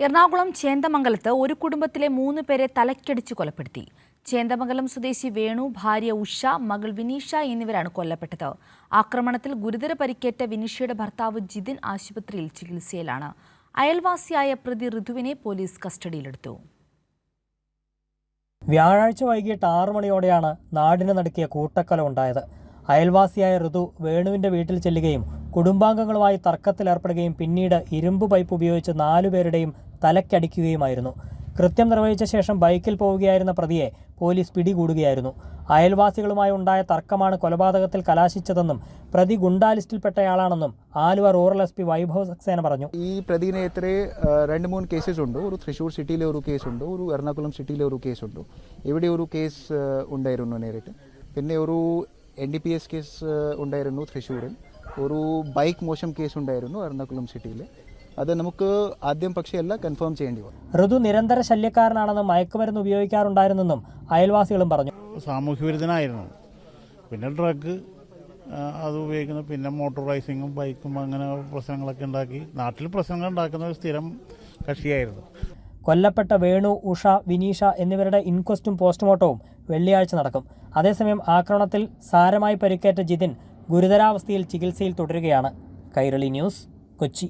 എറണാകുളം ചേന്ദമംഗലത്ത് ഒരു കുടുംബത്തിലെ 3 പേരെ തലക്കടിച്ച് കൊലപ്പെടുത്തി. ചേന്ദമംഗലം സ്വദേശി വേണു, ഭാര്യ ഉഷ, മകൾ വിനീഷ എന്നിവരാണ് കൊല്ലപ്പെട്ടത്. ആക്രമണത്തിൽ ഗുരുതര പരിക്കേറ്റ വിനീഷയുടെ ഭർത്താവ് ജിതിൻ ആശുപത്രിയിൽ ചികിത്സയിലാണ്. അയൽവാസിയായ പ്രതി ഋതുവിനെ പോലീസ് കസ്റ്റഡിയിലെടുത്തു. വ്യാഴാഴ്ച വൈകിട്ട് 6 മണിയോടെയാണ് നാടിന് നടുക്കിയ കൂട്ടക്കൊല ഉണ്ടായത്. അയൽവാസിയായ ഋതു വേണുവിന്റെ വീട്ടിൽ ചെല്ലുകയും കുടുംബാംഗങ്ങളുമായി തർക്കത്തിലേർപ്പെടുകയും പിന്നീട് ഇരുമ്പ് പൈപ്പ് ഉപയോഗിച്ച് 4 പേരുടെയും തലക്കടിക്കുകയുമായിരുന്നു. കൃത്യം നിർവഹിച്ച ശേഷം ബൈക്കിൽ പോവുകയായിരുന്ന പ്രതിയെ പോലീസ് പിടികൂടുകയായിരുന്നു. അയൽവാസികളുമായി ഉണ്ടായ തർക്കമാണ് കൊലപാതകത്തിൽ കലാശിച്ചതെന്നും പ്രതി ഗുണ്ടാ ലിസ്റ്റിൽപ്പെട്ടയാളാണെന്നും ആലുവ റൂറൽ SP വൈഭവ് സക്സേന പറഞ്ഞു. ഈ പ്രതിനെതിരെ 2-3 കേസസ് ഉണ്ട്. ഒരു തൃശ്ശൂർ സിറ്റിയിലെ ഒരു കേസുണ്ട്, ഒരു എറണാകുളം സിറ്റിയിലെ ഒരു കേസുണ്ട്. ഇവിടെ ഒരു കേസ് ഉണ്ടായിരുന്നു നേരിട്ട്. പിന്നെ ഒരു NDPS കേസ് ഉണ്ടായിരുന്നു തൃശ്ശൂരിൽ. ഒരു ബൈക്ക് മോശം കേസ് ഉണ്ടായിരുന്നു എറണാകുളം സിറ്റിയിൽ. അത് നമുക്ക് ആദ്യം പക്ഷേ കൺഫേം ചെയ്യേണ്ടി വരും. ഋതു നിരന്തര ശല്യക്കാരനാണെന്നും മയക്കുമരുന്ന് ഉപയോഗിക്കാറുണ്ടായിരുന്നെന്നും അയൽവാസികളും പറഞ്ഞു. സാമൂഹ്യ വിരുദ്ധനായിരുന്നു, പിന്നെ ഡ്രഗ് അത് ഉപയോഗിക്കുന്നു, പിന്നെ മോട്ടോർ റൈസിങ്ങും ബൈക്കും അങ്ങനെ പ്രശ്നങ്ങളൊക്കെ ഉണ്ടാക്കി നാട്ടിൽ പ്രശ്നങ്ങൾ ഉണ്ടാക്കുന്ന ഒരു സ്ഥിരം കക്ഷിയായിരുന്നു. കൊല്ലപ്പെട്ട വേണു, ഉഷ, വിനീഷ എന്നിവരുടെ ഇൻക്വസ്റ്റും പോസ്റ്റ്മോർട്ടവും വെള്ളിയാഴ്ച നടക്കും. അതേസമയം ആക്രമണത്തിൽ സാരമായി പരിക്കേറ്റ ജിതിൻ ഗുരുതരാവസ്ഥയിൽ ചികിത്സയിൽ തുടരുകയാണ്. കൈരളി ന്യൂസ്, കൊച്ചി.